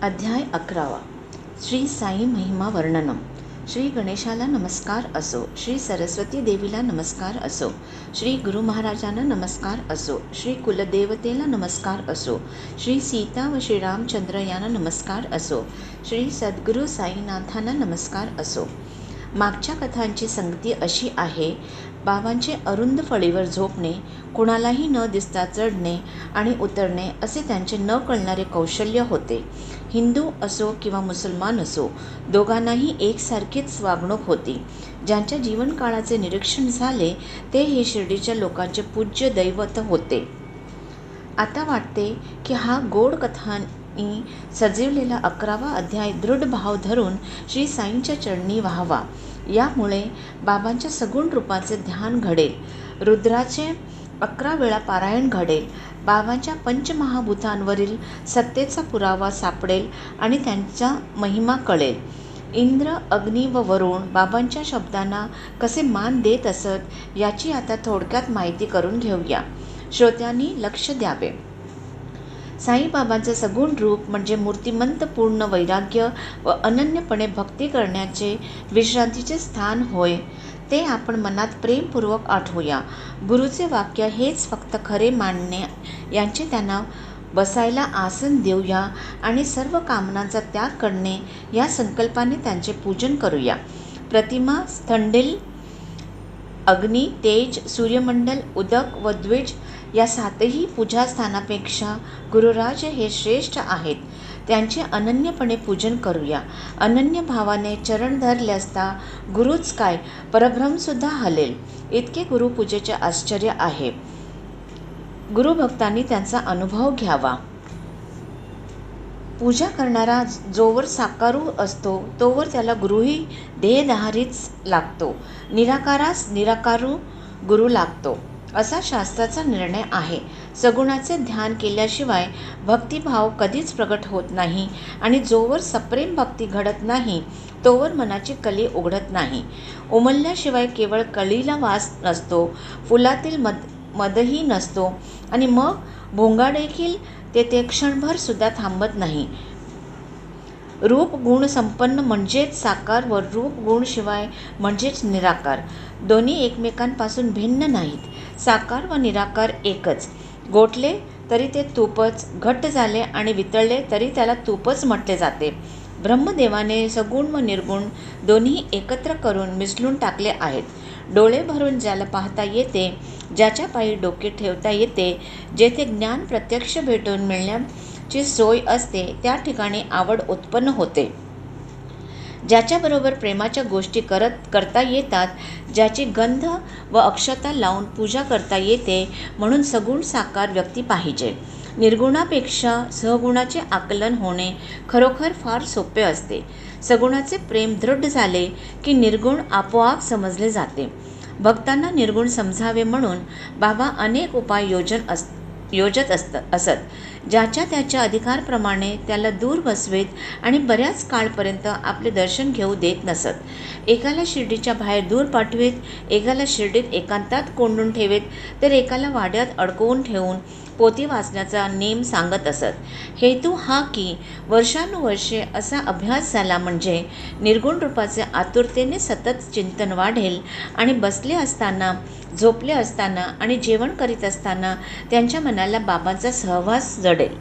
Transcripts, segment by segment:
अध्याय 11. श्री साई महिमा वर्णनम. श्री गणेशाला नमस्कार असो, श्री सरस्वती देवीला नमस्कार असो, श्री गुरु महाराजांना नमस्कार असो, श्री कुलदेवतेला नमस्कार असो, श्री सीता व श्रीरामचंद्र यांना नमस्कार असो, श्री सद्गुरू साईनाथांना नमस्कार असो. मागच्या कथांची संगती अशी आहे. बाबांचे अरुंद फळीवर झोपणे, कुणालाही न दिसता चढणे आणि उतरणे असे त्यांचे न कळणारे कौशल्य होते. हिंदू असो किंवा मुसलमान असो, दोघांनाही एकसारखीच वागणूक होती. ज्यांच्या जीवनकाळाचे निरीक्षण झाले ते हे शिर्डीच्या लोकांचे पूज्य दैवत होते. आता वाटते की हा गोड कथांनी सजवलेला 11वा अध्याय दृढ भाव धरून श्री साईंच्या चरणी व्हावा. यामुळे बाबांच्या सगुण रूपाचे ध्यान घडेल, रुद्राचे 11 वेळा पारायण घडेल, बाबांच्या पंचमहाभूतांवरील सत्तेचा पुरावा सापडेल आणि त्यांचा महिमा कळेल. इंद्र, अग्नी व वरुण बाबांच्या शब्दांना कसे मान देत असत याची आता थोडक्यात माहिती करून घेऊया. श्रोत्यांनी लक्ष द्यावे. साईबाबांचे सगुण रूप म्हणजे मूर्तिमंत पूर्ण वैराग्य व अनन्यपणे भक्ती करण्याचे विश्रांतीचे स्थान होय. ते आपण मनात प्रेमपूर्वक आठवूया. गुरुचे वाक्य हेच फक्त खरे मानणे यांचे त्यांना बसायला आसन देऊया आणि सर्व कामनांचा त्याग करणे या संकल्पाने त्यांचे पूजन करूया. प्रतिमा, स्थंडिल, अग्नी, तेज, सूर्यमंडल, उदक व द्विज या 7ही पूजास्थानापेक्षा गुरुराज हे श्रेष्ठ आहेत. त्यांचे अनन्यपणे पूजन करूया. अनन्य भावाने चरण धरले असता गुरुच काय परब्रह्मसुद्धा हलेल, इतके गुरुपूजेचे आश्चर्य आहे. गुरुभक्तांनी त्यांचा अनुभव घ्यावा. पूजा करणारा जोवर साकारू असतो तोवर त्याला गुरुही देहधारीच लागतो. निराकारास निराकारू गुरु लागतो असा शास्त्राचा निर्णय आहे. सगुणाचे ध्यान केल्याशिवाय भक्तिभाव कधीच प्रगट होत नाही आणि जोवर सप्रेम भक्ती घडत नाही तोवर मनाची कली उघडत नाही. उमलल्याशिवाय केवळ कळीला वास नसतो, फुलातील मदही नसतो आणि मग भोंगा देखील तेथे क्षणभर सुद्धा थांबत नाही. रूप गुण संपन्न म्हणजेच साकार व रूप गुण शिवाय म्हणजेच निराकार. दोन्ही एकमेकांपासून भिन्न नाहीत. साकार व निराकार एकच. गोठले तरी ते तूपच, घट्ट झाले आणि वितळले तरी त्याला तूपच म्हटले जाते. ब्रह्मदेवाने सगुण व निर्गुण दोन्ही एकत्र करून मिसळून टाकले आहेत. डोळे भरून ज्याला पाहता येते, ज्याच्या पायी डोके ठेवता येते, जेथे ज्ञान प्रत्यक्ष भेटून मिळण्याची सोय असते त्या ठिकाणी आवड उत्पन्न होते. ज्याच्याबरोबर प्रेमाच्या गोष्टी करता येतात, ज्याची गंध व अक्षता लावून पूजा करता येते, म्हणून सगुण साकार व्यक्ती पाहिजे. निर्गुणापेक्षा सहगुणाचे आकलन होणे खरोखर फार सोपे असते. सगुणाचे प्रेम दृढ झाले की निर्गुण आपोआप समजले जाते. भक्तांना निर्गुण समजावे म्हणून बाबा अनेक उपाय योजत असत. ज्याच्या त्याच्या अधिकारप्रमाणे त्याला दूर बसवेत आणि बऱ्याच काळपर्यंत आपले दर्शन घेऊ देत नसत. एकाला शिर्डीच्या बाहेर दूर पाठवेत, एकाला शिर्डीत एकांतात कोंडून ठेवेत, तर एकाला वाड्यात अडकवून ठेवून पोथी वाचण्याचा नेम सांगत असत. हेतू हा की वर्षानुवर्षे असा अभ्यास झाला म्हणजे निर्गुण रूपाचे आतुरतेने सतत चिंतन वाढेल आणि बसले असताना, झोपले असताना आणि जेवण करीत असताना त्यांच्या मनाला बाबांचा सहवास जडेल.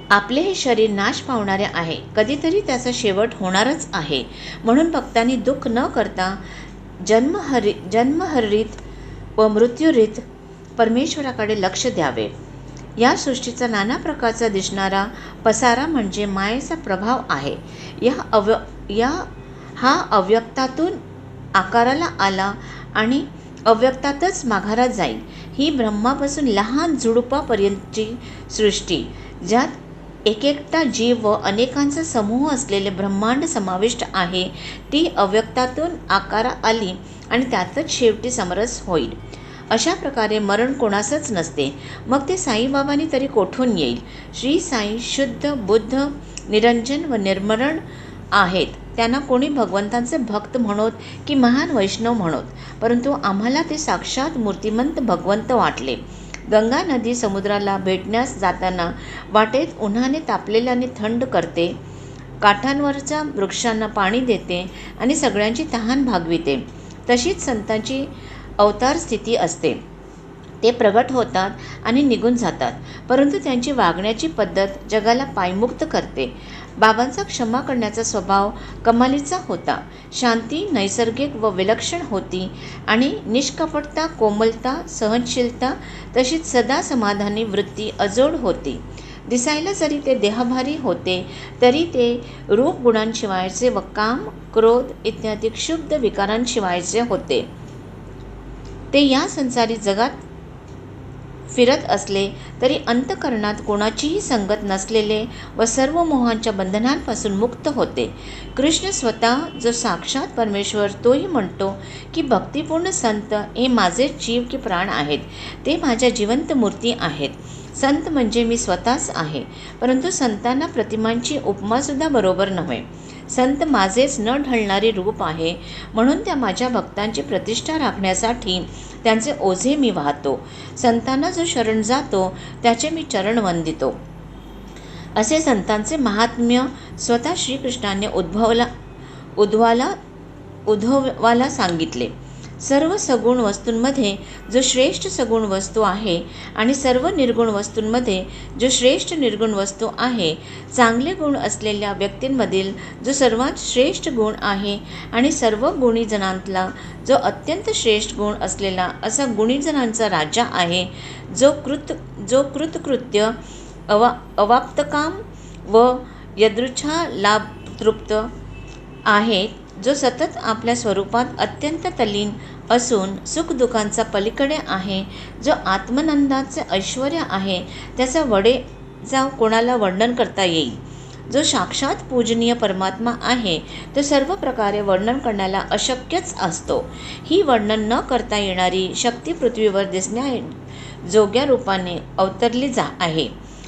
आपले हे शरीर नाश पावणारे आहे, कधीतरी त्याचा शेवट होणारच आहे. म्हणून भक्तांनी दुःख न करता जन्महरित व मृत्यूरित परमेश्वराकडे लक्ष द्यावे. या सृष्टीचा नाना प्रकारचा दिसणारा पसारा म्हणजे मायेचा प्रभाव आहे. हा अव्यक्तातून आकाराला आला आणि अव्यक्तातच माघारात जाईल. ही ब्रह्मापासून लहान झुडुपापर्यंतची सृष्टी, ज्यात एकेकटा जीव व अनेकांचा समूह असलेले ब्रह्मांड समाविष्ट आहे, ती अव्यक्तातून आकारा आली आणि त्यातच शेवटी समरस होईल. अशा प्रकारे मरण कोणासच नसते. मग ते साईबाबांनी तरी कोठून येईल? श्री साई शुद्ध, बुद्ध, निरंजन व निर्मरण आहेत. त्यांना कोणी भगवंतांचे भक्त म्हणोत की महान वैष्णव म्हणोत, परंतु आम्हाला ते साक्षात मूर्तिमंत भगवंत वाटले. गंगा नदी समुद्राला भेटण्यास जाताना वाटेत उन्हाने तापलेले आणि थंड करते, काठांवरच्या वृक्षांना पाणी देते आणि सगळ्यांची तहान भागविते. तशीच संतांची अवतार स्थिती असते. ते प्रगट होतात आणि निघून जातात, परंतु त्यांची वागण्याची पद्धत जगाला पायमुक्त करते. बाबांचा क्षमा करण्याचा स्वभाव कमालीचा होता. शांती नैसर्गिक व विलक्षण होती आणि निष्कपटता, कोमलता, सहनशीलता तशीच सदा समाधानी वृत्ती अजोड होती. दिसायला जरी ते देहभारी होते, तरी ते रूपगुणांशिवायचे व काम, क्रोध इत्यादी क्षुब्ध विकारांशिवायचे होते. ते या संसारी जगात फिरत असले तरी अंतःकरणात कोणाचीही संगत नसलेले व सर्व मोहांच्या बंधनांपासून मुक्त होते. कृष्ण स्वतः जो साक्षात परमेश्वर तोही म्हणतो की भक्तिपूर्ण संत हे माझेच जीव की प्राण आहेत, ते माझ्या जिवंत मूर्ती आहेत. संत म्हणजे मी स्वतःच आहे. परंतु संतांना प्रतिमांची उपमासुद्धा बरोबर नव्हे. संत माझेच न ढळणारे रूप आहे, म्हणून त्या माझ्या भक्तांची प्रतिष्ठा राखण्यासाठी त्यांचे ओझे मी वाहतो. संतांना जो शरण जातो त्याचे मी चरण वंदितो. असे संतांचे महात्म्य स्वतः श्रीकृष्णाने उद्धवाला सांगितले. सर्व सगुण वस्तूंमध्ये जो श्रेष्ठ सगुण वस्तू आहे आणि सर्व निर्गुण वस्तूंमध्ये जो श्रेष्ठ निर्गुण वस्तू आहे, चांगले गुण असलेल्या व्यक्तींमधील जो सर्वात श्रेष्ठ गुण आहे आणि सर्व गुणीजनांतला जो अत्यंत श्रेष्ठ गुण असलेला असा गुणीजनांचा राजा आहे, जो कृतकृत्य, अवाप्तकाम व यदृच्छा लाभतृप्त आहे, जो सतत आपल्या स्वरूपात अत्यंत तल्लीन असून सुखदुःखांचा पलीकडे आहे, जो आत्मनंदाचे ऐश्वर्य आहे, त्याचा वडे जाव कोणाला वर्णन करता येईल. जो साक्षात पूजनीय परमात्मा आहे, तो सर्व प्रकारे वर्णन करण्याला अशक्यच असतो. ही वर्णन न करता येणारी शक्ती पृथ्वीवर दिसण्याजोग्या रूपाने अवतरली आहे.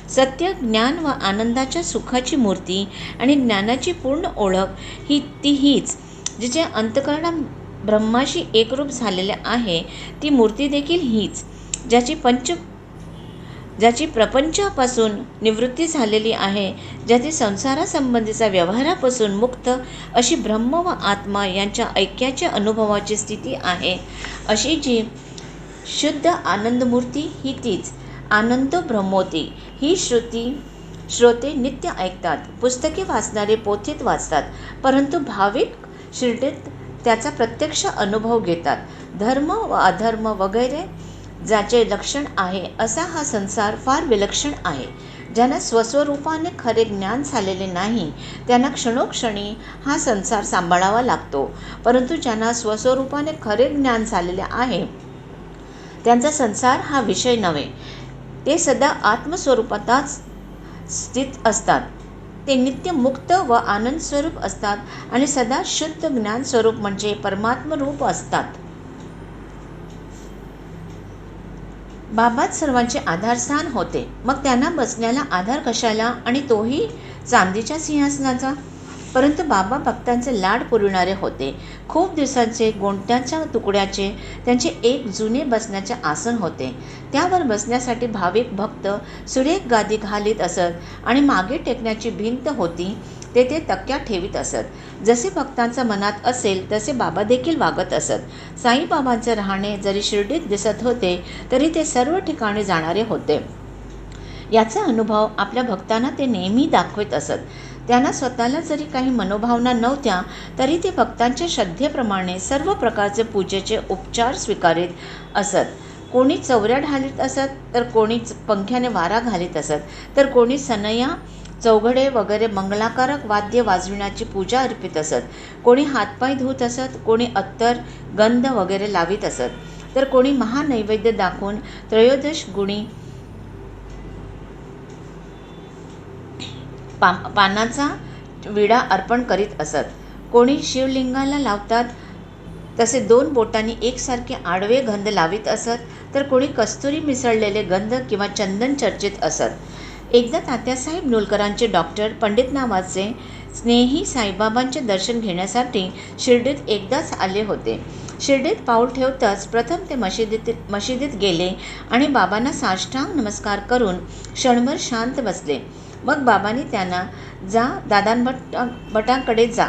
सत्य, ज्ञान व आनंदाच्या सुखाची मूर्ती आणि ज्ञानाची पूर्ण ओळख हीच, जिचे अंतःकरण ब्रह्माशी एकरूप झालेले आहे. ती मूर्ती देखील हीच, ज्याची प्रपंचापासून निवृत्ती झालेली आहे, ज्याची संसारासंबंधीचा व्यवहारापासून मुक्त अशी ब्रह्म व आत्मा यांच्या ऐक्याच्या अनुभवाची स्थिती आहे. अशी जी शुद्ध आनंदमूर्ती ही तीच. आनंदो ब्रह्मोती ही श्रोते नित्य ऐकतात. पुस्तके वाचणारे पोथीत वाचतात, परंतु भाविक शिर्डीत त्याचा प्रत्यक्ष अनुभव घेतात. धर्म व अधर्म वगैरे ज्याचे लक्षण आहे असा हा संसार फार विलक्षण आहे. ज्यांना स्वस्वरूपाने खरे ज्ञान झालेले नाही त्यांना क्षणोक्षणी हा संसार सांभाळावा लागतो, परंतु ज्यांना स्वस्वरूपाने खरे ज्ञान झालेले आहे त्यांचा संसार हा विषय नव्हे. ते सदा आत्मस्वरूपातच स्थित असतात. ते नित्य मुक्त व आनंद स्वरूप असतात आणि सदा शुद्ध ज्ञान स्वरूप म्हणजे परमात्मरूप असतात. बाबाच सर्वांचे आधारस्थान होते. मग त्यांना बसण्याला आधार कशाला, आणि तोही चांदीच्या सिंहासनाचा. परंतु बाबा भक्तांचे लाड पुरविणारे होते. खूप दिवसांचे गोंट्याच्या तुकड्याचे त्यांचे एक जुने बसण्याचे आसन होते. त्यावर बसण्यासाठी भाविक भक्त सुरेख गादी घालीत असत आणि मागे टेकण्याची भिंत होती, तेथे तक्क्या ठेवीत असत. जसे भक्तांच्या मनात असेल तसे बाबा देखील वागत असत. साईबाबांचे राहणे जरी शिर्डीत दिसत होते तरी ते सर्व ठिकाणी जाणारे होते. याचा अनुभव आपल्या भक्तांना ते नेहमी दाखवित असत. त्यांना स्वतःला जरी काही मनोभावना नव्हत्या तरी ते भक्तांच्या श्रद्धेप्रमाणे सर्व प्रकारचे पूजेचे उपचार स्वीकारीत असत. कोणी चवऱ्या ढालीत असत, तर कोणी पंख्याने वारा घालीत असत, तर कोणी सनया, चौघडे वगैरे मंगलाकारक वाद्य वाजविण्याची पूजा अर्पित असत. कोणी हातपाय धुत असत, कोणी अत्तर, गंध वगैरे लावित असत, तर कोणी महानैवेद्य दाखवून त्रयोदश गुणी पानाचा विडा अर्पण करीत असत. कोणी शिवलिंगाला लावतात तसे 2 बोटांनी एकसारखे आडवे गंध लावित असत, तर कोणी कस्तुरी मिसळलेले गंध किंवा चंदन चर्चित असत. एकदा तात्यासाहेब नुलकरांचे डॉक्टर पंडित नावाचे स्नेही साईबाबांचे दर्शन घेण्यासाठी शिर्डीत एकदाच आले होते. शिर्डीत पाऊल ठेवताच प्रथम ते मशिदीत गेले आणि बाबांना साष्टांग नमस्कार करून क्षणभर शांत बसले. मग बाबांनी त्यांना जा दादांभटांकडे जा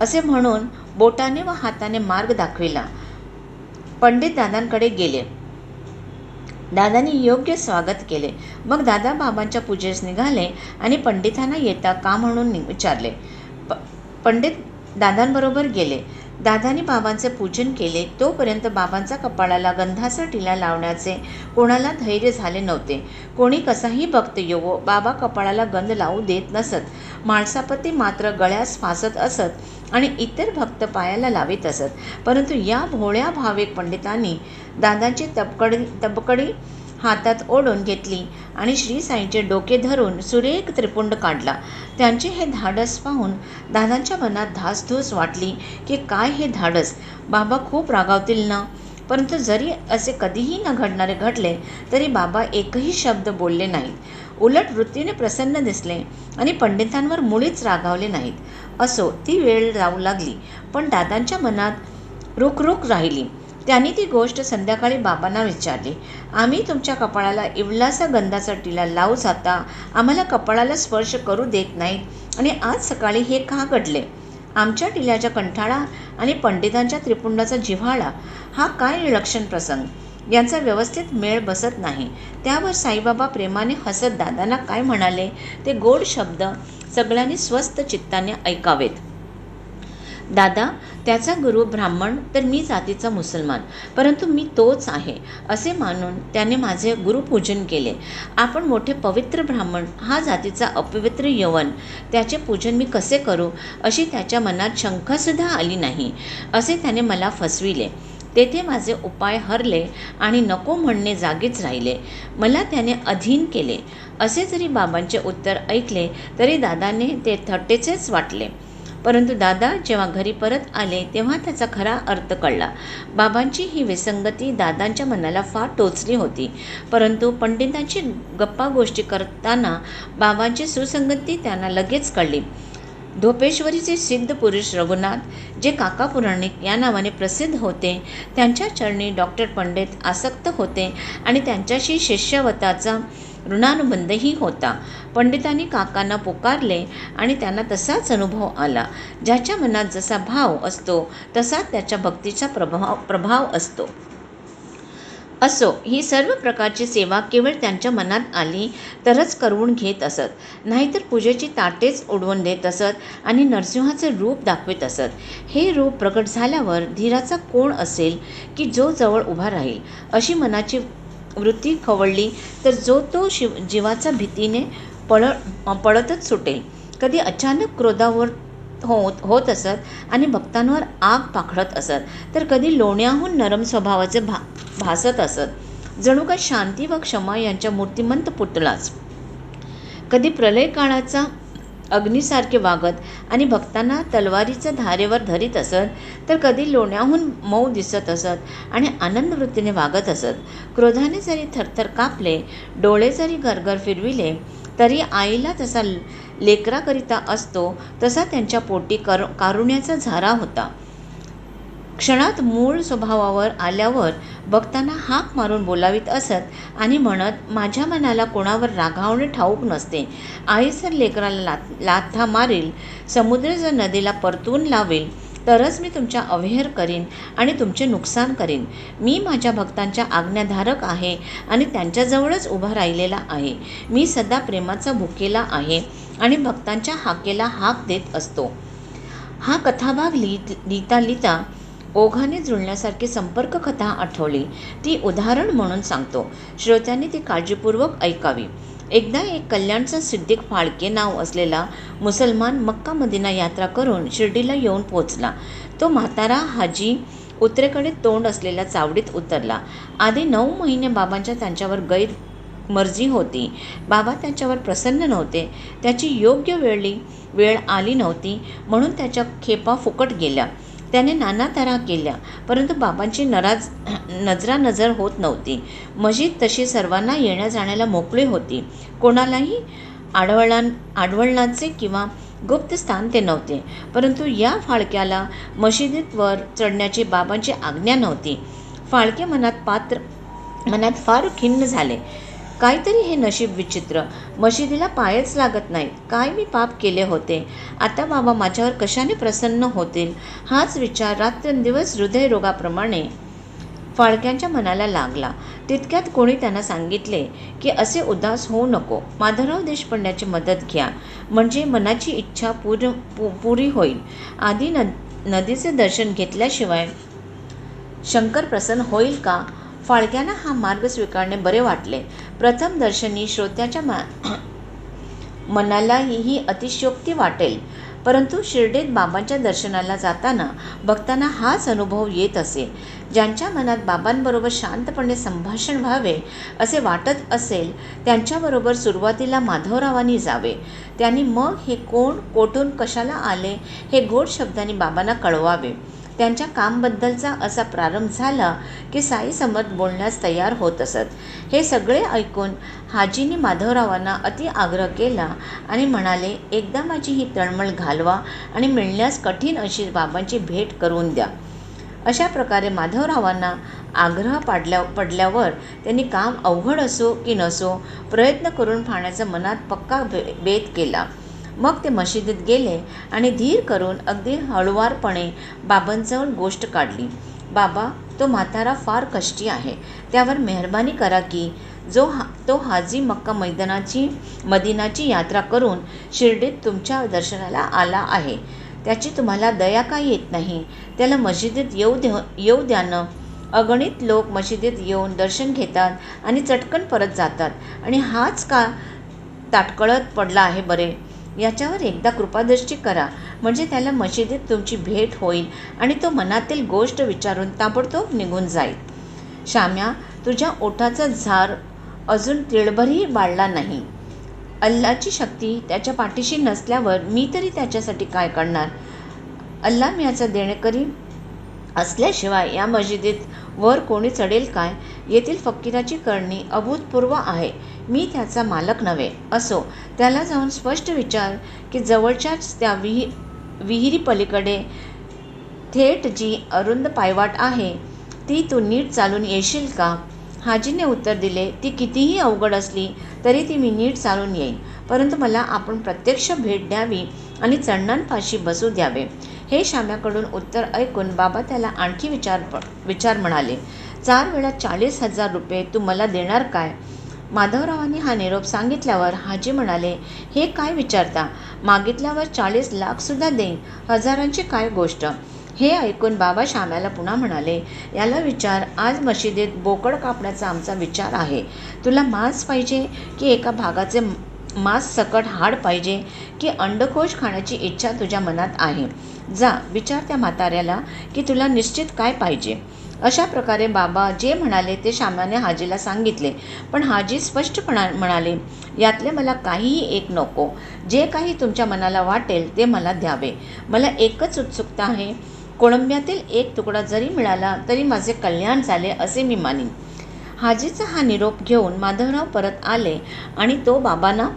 असे म्हणून बोटाने व हाताने मार्ग दाखविला. पंडित दादांकडे गेले. दादांनी योग्य स्वागत केले. मग दादा बाबांच्या पूजेस निघाले आणि पंडितांना येता का म्हणून विचारले. पंडित दादांबरोबर गेले. दादांनी बाबांचे पूजन केले. तोपर्यंत बाबांचा कपाळाला गंधाचा टिळा लावण्याचे कोणाला धैर्य झाले नव्हते. कोणी कसाही भक्त येवो, बाबा कपाळाला गंध लावू देत नसत. माळसापती मात्र गळ्यास फासत असत आणि इतर भक्त पायाला लावित असत. परंतु या भोळ्या भाविक पंडितांनी दादांची तबकडी हातात ओढून घेतली आणि श्री साईंचे डोके धरून सुरेख त्रिपुंड काढला. त्यांचे हे धाडस पाहून दादांच्या मनात धासधूस वाटली की काय हे धाडस, बाबा खूप रागावतील ना. परंतु जरी असे कधीही न घडणारे घडले तरी बाबा एकही शब्द बोलले नाहीत. उलट वृत्तीने प्रसन्न दिसले आणि पंडितांवर मुळीच रागावले नाहीत. असो, ती वेळ जाऊ लागली, पण दादांच्या मनात रुखरुख राहिली. त्यांनी ती गोष्ट संध्याकाळी बाबांना विचारली. आम्ही तुमच्या कपाळाला इवलासा गंधाचा टिळा लावू जाता आम्हाला कपाळाला स्पर्श करू देत नाहीत आणि आज सकाळी हे का घडले. आमच्या टिळ्याच्या कंठाळा आणि पंडितांच्या त्रिपुंडाचा जिव्हाळा हा काय विलक्षण प्रसंग, यांचा व्यवस्थित मेळ बसत नाही. त्यावर साईबाबा प्रेमाने हसत दादांना काय म्हणाले ते गोड शब्द सगळ्यांनी स्वस्थ चित्ताने ऐकावेत. दादा, त्याचा गुरु ब्राह्मण तर मी जातीचा मुसलमान, परंतु मी तोच आहे असे मानून त्याने माझे गुरुपूजन केले. आपण मोठे पवित्र ब्राह्मण, हा जातीचा अपवित्र यवन, त्याचे पूजन मी कसे करू अशी त्याच्या मनात शंकासुद्धा आली नाही असे त्याने मला फसविले. तेथे माझे उपाय हरले आणि नको म्हणणे जागीच राहिले. मला त्याने अधीन केले. असे जरी बाबांचे उत्तर ऐकले तरी दादाने ते थट्टेचेच वाटले. परंतु दादा जेव्हा घरी परत आले तेव्हा त्याचा खरा अर्थ कळला. बाबांची ही विसंगती दादांच्या मनाला फार टोचली होती. परंतु पंडितांची गप्पा गोष्टी करताना बाबांची सुसंगती त्यांना लगेच कळली. धोपेश्वरीचे सिद्ध पुरुष रघुनाथ, जे काका पुराणिक या नावाने प्रसिद्ध होते, त्यांच्या चरणी डॉक्टर पंडित आसक्त होते आणि त्यांच्याशी शिष्यवताचा ऋणानुबंधही होता. पंडितांनी काकांना पुकारले आणि त्यांना तसाच अनुभव आला. ज्याच्या मनात जसा भाव असतो तसा त्याच्या भक्तीचा प्रभाव असतो. असो, ही सर्व प्रकारची सेवा केवळ त्यांच्या मनात आली तरच करवून घेत असत, नाहीतर पूजेची ताटेच उडवून देत असत आणि नरसिंहाचे रूप दाखवित असत. हे रूप प्रकट झाल्यावर धीराचा कोण असेल की जो जवळ उभा राहील. अशी मनाची वृत्ती खवळली तर जो तो जीवाचा भीतीने पळतच सुटेल. कधी अचानक क्रोधावर होत असत आणि भक्तांवर आग पाखडत असत, तर कधी लोण्याहून नरम स्वभावाचे भासत असत, जणू काय शांती व क्षमा यांच्या मूर्तिमंत पुतळाच. कधी प्रलय काळाचा अग्नीसारखे वागत आणि भक्तांना तलवारीच्या धारेवर धरीत असत, तर कधी लोण्याहून मऊ दिसत असत आणि आनंद वृत्तीने वागत असत. क्रोधाने जरी थरथर कापले, डोळे जरी गरगर फिरविले, तरी आईला जसा लेकराकरिता असतो तसा त्यांच्या पोटी कारुण्याचा झरा होता. क्षणात मूळ स्वभावावर आल्यावर भक्तांना हाक मारून बोलावीत असत आणि म्हणत, माझ्या मनाला कोणावर रागावणे ठाऊक नसते. आई जर लेकराला लाथा मारील, समुद्र जर नदीला परतून लावेल, तरच मी तुमच्या अवहेर करीन आणि तुमचे नुकसान करीन. मी माझ्या भक्तांच्या आज्ञाधारक आहे आणि त्यांच्याजवळच उभा राहिलेला आहे. मी सदा प्रेमाचा भुकेला आहे आणि भक्तांच्या हाकेला हाक देत असतो. हा कथाभाग लिहिता ओघाने जुळण्यासारखी संपर्क कथा आठवली. ती उदाहरण म्हणून सांगतो. श्रोत्यांनी ती काळजीपूर्वक ऐकावी. एकदा एक कल्याणचा सिद्दीक फाळके नाव असलेला मुसलमान मक्का मदिना यात्रा करून शिर्डीला येऊन पोहोचला. तो म्हातारा हाजी उत्तरेकडे तोंड असलेल्या चावडीत उतरला. आधी 9 महिने बाबांच्या त्यांच्यावर गैरमर्जी होती. बाबा त्यांच्यावर प्रसन्न नव्हते. त्याची योग्य वेळ आली नव्हती म्हणून त्याच्या खेपा फुकट गेल्या. त्याने नाना तऱ्हा केल्या, परंतु बाबांची नजरानजर होत नव्हती. मशीद तशी सर्वांना येण्या जाण्याला मोकळी होती. कोणालाही आडवळणाचे किंवा गुप्त स्थान ते नव्हते, परंतु या फाळक्याला मशिदीत वर चढण्याची बाबांची आज्ञा नव्हती. फाळके मनात फार खिन्न झाले. काहीतरी हे नशीब विचित्र. मशिदीला पायच लागत नाहीत. काय मी पाप केले होते? आता बाबा माझ्यावर कशाने प्रसन्न होतील? हाच विचार रात्रंदिवस हृदयरोगाप्रमाणे फाळक्यांच्या मनाला लागला. तितक्यात कोणी त्यांना सांगितले की असे उदास होऊ नको, माधवराव देशपांड्याची मदत घ्या, म्हणजे मनाची इच्छा पुरी होईल. आधी नदीचे दर्शन घेतल्याशिवाय शंकर प्रसन्न होईल का? फाळक्यांना हा मार्ग स्वीकारणे बरे वाटले. प्रथम दर्शनी श्रोत्याच्या मनाला ही अतिशयोक्ती वाटेल, परंतु शिर्डीत बाबांच्या दर्शनाला जाताना भक्तांना हाच अनुभव येत असे. ज्यांच्या मनात बाबांबरोबर शांतपणे संभाषण व्हावे असे वाटत असेल त्यांच्याबरोबर सुरुवातीला माधवरावांनी जावे. त्यांनी मग हे कोण, कोठून, कशाला आले हे गोड शब्दांनी बाबांना कळवावे. त्यांच्या कामबद्दलचा असा प्रारंभ झाला की साई समर्थ बोलण्यास तयार होत असत. हे सगळे ऐकून हाजींनी माधवरावांना अति आग्रह केला आणि म्हणाले, एकदा माझी ही तळमळ घालवा आणि मिळण्यास कठीण अशी बाबांची भेट करून द्या. अशा प्रकारे माधवरावांना आग्रह पडल्यावर त्यांनी काम अवघड असो की नसो प्रयत्न करून पाहण्याचा मनात पक्का बेत केला. मग ते मशिदीत गेले आणि धीर करून अगदी हळुवारपणे बाबांजवळ गोष्ट काढली. बाबा, तो म्हातारा फार कष्टी आहे, त्यावर मेहरबानी करा की तो हाजी मक्का मदिनाची यात्रा करून शिर्डीत तुमच्या दर्शनाला आला आहे. त्याची तुम्हाला दया का येत नाही? त्याला मशिदीत येऊ द्या न. अगणित लोक मशिदीत येऊन दर्शन घेतात आणि चटकन परत जातात, आणि हाच का ताटकळत पडला आहे बरे. याच्यावर एकदा कृपादृष्टी करा, म्हणजे त्याला मशिदीत तुमची भेट होईल आणि तो मनातील गोष्ट विचारून ताबडतोब निघून जाईल. शाम्या, तुझ्या ओठाचा झार अजून तिळभरही बाळला नाही. अल्लाची शक्ती त्याच्या पाठीशी नसल्यावर मी तरी त्याच्यासाठी काय करणार? अल्ला मियाचा देणेकरी असल्याशिवाय या मशिदीत वर कोणी चढेल काय? येथील फकीराची करणी अभूतपूर्व आहे. मी त्याचा मालक नव्हे. असो, त्याला जाऊन स्पष्ट विचार की जवळच्याच त्या विहिरी पलीकडे थेट जी अरुंद पायवाट आहे ती तू नीट चालून येशील का? हाजीने उत्तर दिले, ती कितीही अवघड असली तरी ती मी नीट चालून येईन, परंतु मला आपण प्रत्यक्ष भेट द्यावी आणि चढणांपाशी बसू द्यावे. हे शाम्याकडून उत्तर ऐकून बाबा त्याला आणखी विचार म्हणाले. 4 वेळा 40,000 रुपये तू मला देणार काय? माधवरावांनी हा निरोप सांगितल्यावर हाजी म्हणाले, हे काय विचारता? मागितल्यावर 40 लाख सुद्धा देईन, हजारांची काय गोष्ट. हे ऐकून बाबा शाम्याला पुन्हा म्हणाले, याला विचार, आज मशिदीत बोकड कापण्याचा आमचा विचार आहे. तुला मांस पाहिजे की एका भागाचे मांस सकट हाड पाहिजे, की अंडकोश खाण्याची इच्छा तुझ्या मनात आहे? जा विचार त्या म्हाताऱ्याला की तुला निश्चित काय पाहिजे. अशा प्रकारे बाबा जे म्हणाले ते शाम्याने हाजीला सांगितले. पण हाजी स्पष्टपणे म्हणाले, यातले मला काहीही एक नको. जे काही तुमच्या मनाला वाटेल ते मला द्यावे. मला एकच उत्सुकता आहे, कोळंब्यातील एक तुकडा जरी मिळाला तरी माझे कल्याण झाले असे मी मानीन. हाजीचा हा निरोप घेऊन माधवराव परत आले आणि तो बाबांना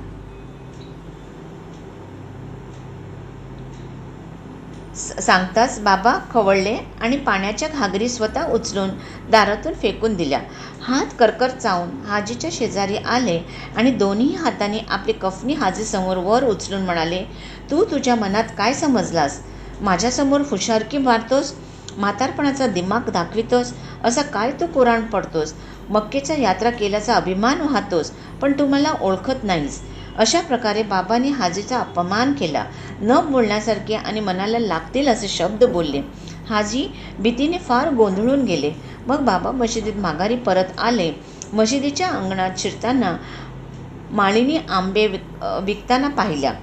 सांगताच बाबा खवळले आणि पाण्याच्या घागरी स्वतः उचलून दारातून फेकून दिल्या. हात करकर चावून हाजीच्या शेजारी आले आणि दोन्ही हातांनी आपली कफनी हाजीसमोर वर उचलून म्हणाले, तू तुझ्या मनात काय समजलास? माझ्यासमोर हुशारकी मारतोस, म्हातारपणाचा दिमाग दाखवितोस, असा काय तू कुराण पडतोस? मक्केच्या यात्रा केल्याचा अभिमान वाहतोस, पण तू मला ओळखत नाहीस. अशा प्रकारे बाबांनी हाजीचा अपमान केला. न बोलण्यासारखे आणि मनाला लागतील असे शब्द बोलले. हाजी भीतीने फार गोंधळून गेले. मग बाबा मशिदीत माघारी परत आले. मशिदीच्या अंगणात शिरताना माळीनी आंबे विकताना पाहिल्या.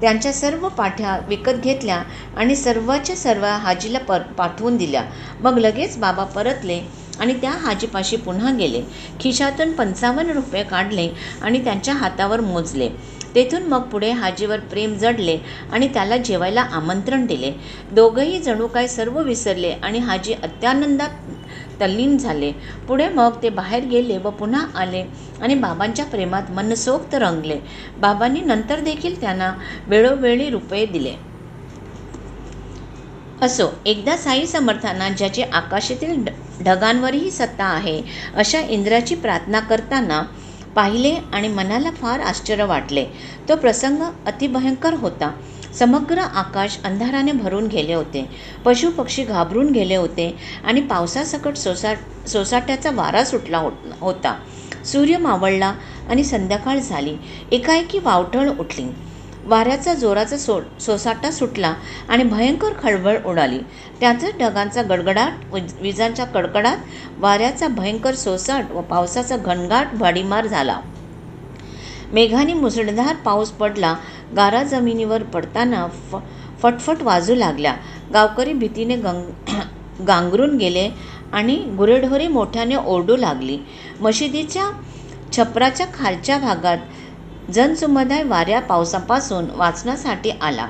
त्यांच्या सर्व पाठ्या विकत घेतल्या आणि सर्वच्या सर्व हाजीला पाठवून दिल्या. मग लगेच बाबा परतले आणि त्या हाजीपाशी पुन्हा गेले. खिशातून 55 रुपये काढले आणि त्यांच्या हातावर मोजले. तेथून मग पुढे हाजीवर प्रेम जडले आणि त्याला जेवायला आमंत्रण दिले. दोघंही जणू काय सर्व विसरले आणि हाजी अत्यानंदात तल्लीन झाले. पुढे मग ते बाहेर गेले व पुन्हा आले आणि बाबांच्या प्रेमात मनसोक्त रंगले. बाबांनी नंतर देखील त्यांना वेळोवेळी रुपये दिले. असो, एकदा साई समर्थांना ज्याची आकाशातील ढगांवरही सत्ता आहे अशा इंद्राची प्रार्थना करताना पाहिले आणि मनाला फार आश्चर्य वाटले. तो प्रसंग अतिभयंकर होता. समग्र आकाश अंधाराने भरून गेले होते. पशुपक्षी घाबरून गेले होते आणि पावसासकट सोसाट्याचा वारा सुटला होता. सूर्य मावळला आणि संध्याकाळ झाली. एकाएकी वावटळ उठली. वाऱ्याचा जोराचा सोसाटा सुटला आणि भयंकर खळबळ उडाली. त्यातच ढगांचा गडगडाट, विजांचा कडकडाट, वाऱ्याचा भयंकर सोसाट व पावसाचा घनघाट भडीमार झाला. मेघांनी मुसळधार पाऊस पडला. गारा जमिनीवर पडताना फटफट वाजू लागल्या. गावकरी भीतीने गांगरून गेले आणि गुरेढोरे मोठ्याने ओरडू लागली. मशिदीच्या छपराच्या खालच्या भागात जनसमुदाय वाऱ्या पावसापासून वाचण्यासाठी आला.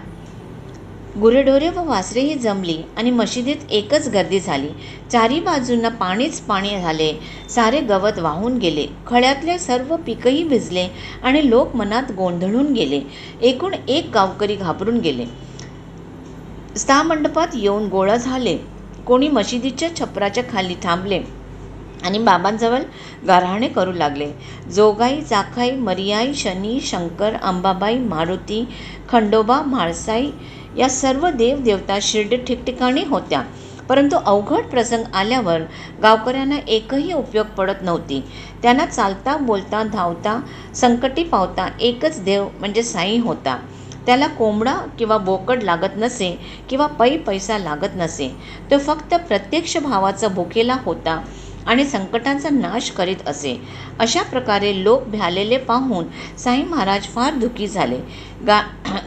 गुरेढोरे व वासरेही जमली आणि मशिदीत एकच गर्दी झाली. चारी बाजूंना पाणीच पाणी झाले. सारे गवत वाहून गेले. खळ्यातले सर्व पीकही भिजले आणि लोक मनात गोंधळून गेले. एकूण एक गावकरी घाबरून गेले. स्थामंडपात येऊन गोळा झाले. कोणी मशिदीच्या छपराच्या खाली थांबले आणि बाबांजवळ गाऱ्हाणे करू लागले. जोगाई, जाखाई, मरियाई, शनी, शंकर, अंबाबाई, मारुती, खंडोबा, म्हाळसाई या सर्व देवदेवता शिर्डीत ठिकठिकाणी होत्या. परंतु अवघड प्रसंग आल्यावर गावकऱ्यांना एकही उपयोग पडत नव्हती. त्यांना चालता, बोलता, धावता, संकटी पावता एकच देव म्हणजे साई होता. त्याला कोंबडा किंवा बोकड लागत नसे किंवा पैसा लागत नसे. तो फक्त प्रत्यक्ष भावाचा भुकेला होता आणि संकटांचा नाश करीत असे. अशा प्रकारे लोक भ्यालेले पाहून साई महाराज फार दुःखी झाले.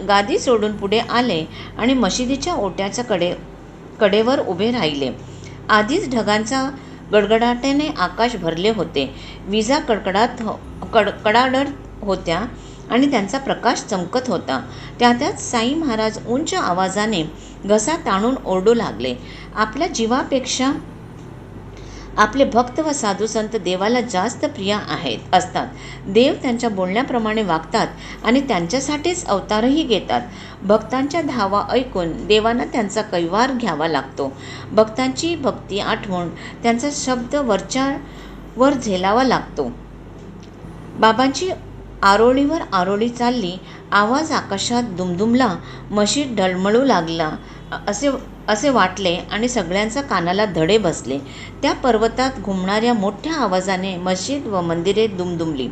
गादी सोडून पुढे आले आणि मशिदीच्या ओट्याच्या कडेवर उभे राहिले. आधीच ढगांचा गडगडाटाने आकाश भरले होते. विजा कडाडत होत्या आणि त्यांचा प्रकाश चमकत होता. त्यातच साई महाराज उंच आवाजाने घसा ताणून ओरडू लागले. आपल्या जीवापेक्षा आपले भक्त व साधू संत देवाला जास्त प्रिय असतात. देव त्यांच्या बोलण्याप्रमाणे वागतात आणि त्यांच्यासाठीच अवतारही घेतात. भक्तांच्या धावा ऐकून देवांना त्यांचा कैवार घ्यावा लागतो. भक्तांची भक्ती आठवून त्यांचा शब्द वरच्यावर झेलावा लागतो. बाबांची आरोळीवर आरोळी चालली. आवाज आकाशात दुमदुमला. मशीद ढळमळू लागला असे वाटले आणि सगळ्यांचा कानाला धडे बसले. त्या पर्वतात घुमणाऱ्या मोठ्या आवाजाने मशीद व मंदिरे दुमदुमली.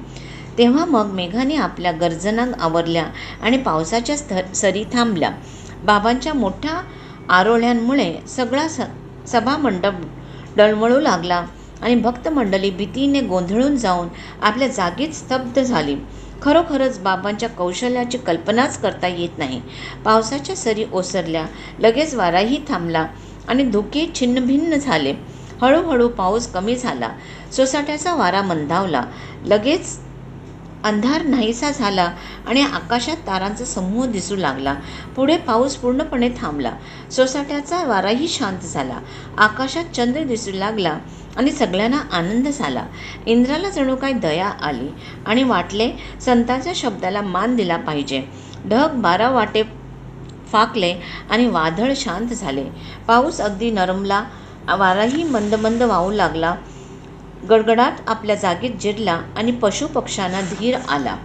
तेव्हा मग मेघाने आपल्या गर्जना आवरल्या आणि पावसाच्या सरी थांबल्या. बाबांच्या मोठ्या आरोळ्यांमुळे सगळा सभामंडप डळमळू लागला आणि भक्तमंडळी भीतीने गोंधळून जाऊन आपल्या जागीच स्तब्ध झाली. खरोखरच बाबांच्या कौशल्याची कल्पनाच करता येत नाही. पावसाच्या सरी ओसरल्या. लगेच वाराही थांबला आणि धुके छिन्नभिन्न झाले. हळूहळू पाऊस कमी झाला. सोसाट्याचा वारा मंदावला. लगेच अंधार नाहीसा झाला आणि आकाशात तारांचा समूह दिसू लागला. पुढे पाऊस पूर्णपणे थांबला. सोसाट्याचा वाराही शांत झाला. आकाशात चंद्र दिसू लागला आणि सगळ्यांना आनंद झाला. इंद्राला जणू काही दया आली आणि वाटले संतांच्या शब्दाला मान दिला पाहिजे. ढग 12 वाटे फाकले आणि वादळ शांत झाले. पाऊस अगदी नरमला. वाराही मंद मंद वाहू लागला. गडगडाट आपल्या जागीत जिरला आणि पशुपक्ष्यांना धीर आला.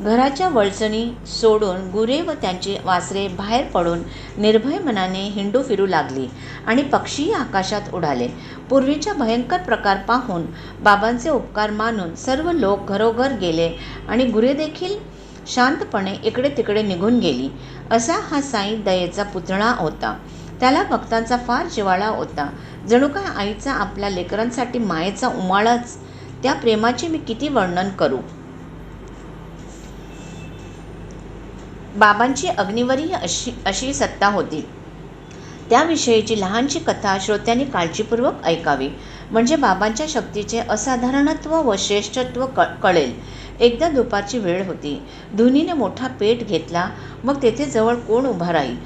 घराच्या वळचणी सोडून गुरे व त्यांची वासरे बाहेर पडून निर्भय मनाने हिंडू फिरू लागली आणि पक्षीही आकाशात उडाले. पूर्वीच्या भयंकर प्रकार पाहून बाबांचे उपकार मानून सर्व लोक घरोघर गेले आणि गुरे देखील शांतपणे इकडे तिकडे निघून गेली. असा हा साई दयेचा पुतळा होता. त्याला भक्तांचा फार जिव्हाळा होता. जणू काय आईचा आपल्या लेकरांसाठी मायेचा उमाळाच. त्या प्रेमाचे मी किती वर्णन करू. बाबांची अग्नीवरही अशी सत्ता होती. त्याविषयीची लहानशी कथा श्रोत्यांनी काळजीपूर्वक ऐकावी, म्हणजे बाबांच्या शक्तीचे असाधारणत्व व श्रेष्ठत्व कळेल. एकदा दुपारची वेळ होती. धुनीने मोठा पेट घेतला. मग तेथे जवळ कोण उभा राहील.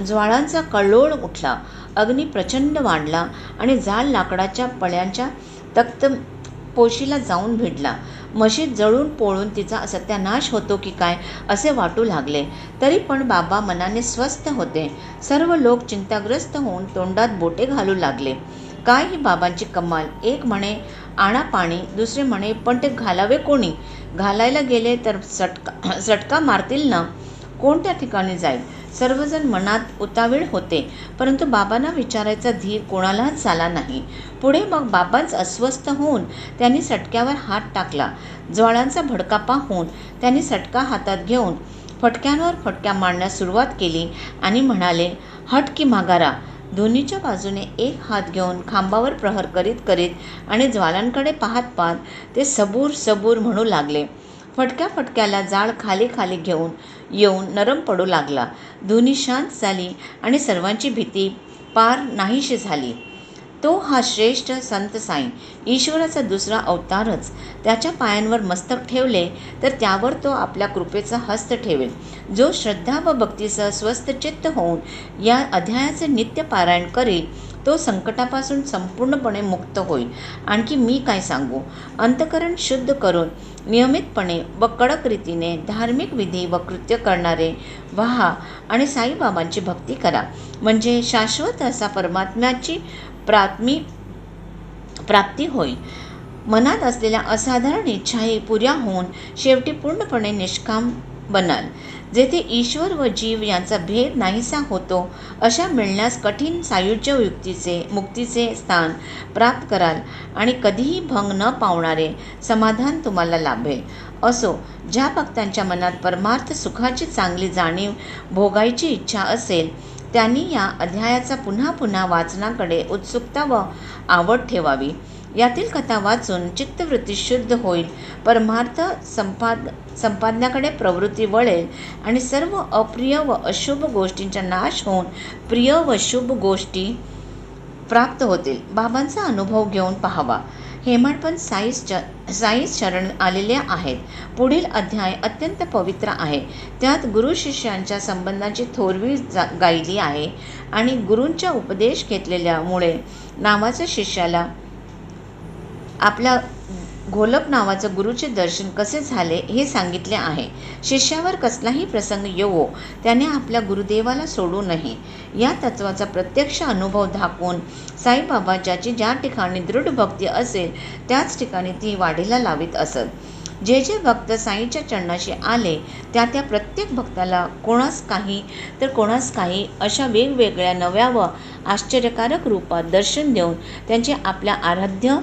ज्वाळांचा कल्लोळ उठला. अग्नी प्रचंड वाढला आणि जाळ लाकडाच्या पळ्यांच्या तख्त पोशीला जाऊन भिडला. म्हशीत जळून पोळून तिचा सत्यानाश होतो की काय असे वाटू लागले. तरी पण बाबा मनाने स्वस्थ होते. सर्व लोक चिंताग्रस्त होऊन तोंडात बोटे घालू लागले. काय ही बाबांची कमाल. एक म्हणे आणा पाणी, दुसरे म्हणे पण ते घालावे कोणी, घालायला गेले तर सटका मारतील ना, कोणत्या ठिकाणी जाईल. सर्वजण मनात उतावीळ होते, परंतु बाबांना विचारायचा धीर कोणालाच झाला नाही. पुढे मग बाबांच अस्वस्थ होऊन त्यांनी सटक्यावर हात टाकला. ज्वाळांचा भडका पाहून त्यांनी सटका हातात घेऊन फटक्यांवर फटक्या मारण्यास सुरुवात केली आणि म्हणाले, हट की माघारा. दोन्हीच्या बाजूने एक हात घेऊन खांबावर प्रहार करीत करीत आणि ज्वालांकडे पाहत पाहत ते सबूर सबूर म्हणू लागले. फटक्या फटक्याला जाळ खाली खाली घेऊन येऊन नरम पडू लागला. दोन्ही शांत झाली आणि सर्वांची भीती पार नाहीशी झाली. तो हा श्रेष्ठ संत साई, ईश्वराचा दुसरा अवतारच. त्याच्या पायांवर मस्तक ठेवले तर त्यावर तो आपल्या कृपेचा हस्त ठेवेल. जो श्रद्धा व भक्तीसह स्वस्थ चित्त होऊन या अध्यायाचे नित्य पारायण करेल तो संकटापासून संपूर्णपणे मुक्त होईल. आणखी मी काय सांगू. अंतःकरण शुद्ध करून नियमितपणे व कडक रीतीने धार्मिक विधी व कृत्य करणारे व्हा आणि साईबाबांची भक्ती करा, म्हणजे शाश्वत असा परमात्म्याची प्राप्ती होईल. मनात असलेल्या असाधारण इच्छाही पुऱ्या होऊन शेवटी पूर्णपणे निष्काम बनाल. जेथे ईश्वर व जीव यांचा भेद नाहीसा होतो अशा मिळण्यास कठीण सायुज्य मुक्तीचे स्थान प्राप्त कराल आणि कधीही भंग न पावणारे समाधान तुम्हाला लाभेल. असो, ज्या भक्तांच्या मनात परमार्थ सुखाची चांगली जाणीव भोगायची इच्छा असेल त्यांनी या अध्यायाचा पुन्हा पुन्हा वाचनाकडे उत्सुकता व आवड ठेवावी. यातील कथा वाचून चित्तवृत्ती शुद्ध होईल, परमार्थ संपादनाकडे प्रवृत्ती वळेल आणि सर्व अप्रिय व अशुभ गोष्टींचा नाश होऊन प्रिय व शुभ गोष्टी प्राप्त होतील. बाबांचा अनुभव घेऊन पाहावा. हेमाडपंत साईच शरण आलेले आहेत. पुढील अध्याय अत्यंत पवित्र आहे. त्यात गुरु शिष्यांच्या संबंधाची थोरवी गायली आहे आणि गुरूंचा उपदेश घेतलेल्यामुळे नावाच्या शिष्याला आपल्या घोलप नावाचं गुरुचे दर्शन कसे झाले हे सांगितले आहे. शिष्यावर कसलाही प्रसंग येवो त्याने आपल्या गुरुदेवाला सोडू नये या तत्वाचा प्रत्यक्ष अनुभव दाखवून साईबाबा ज्याची ज्या ठिकाणी दृढ भक्ती असेल त्याच ठिकाणी ती वाढीला लावित असत. जे जे भक्त साईच्या चरणाशी आले त्या प्रत्येक भक्ताला कोणास काही तर कोणास काही अशा वेगवेगळ्या नव्या व आश्चर्यकारक रूपात दर्शन देऊन त्यांची आपल्या आराध्य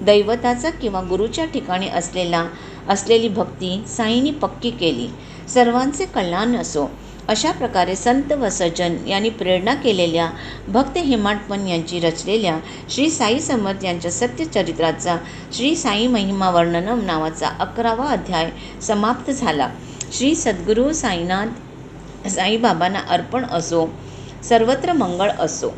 दैवताचा किंवा गुरुच्या ठिकाणी असलेली भक्ती साईंनी पक्की केली. सर्वांचे कल्याण असो. अशा प्रकारे संत व सज्जन यांनी प्रेरणा केलेल्या भक्त हेमाडपंत यांची रचलेल्या श्री साई समर्थ यांच्या सत्यचरित्राचा श्री साई महिमा वर्णनम नावाचा 11वा अध्याय समाप्त झाला. श्री सद्गुरू साईनाथ साईबाबांना अर्पण असो. सर्वत्र मंगळ असो.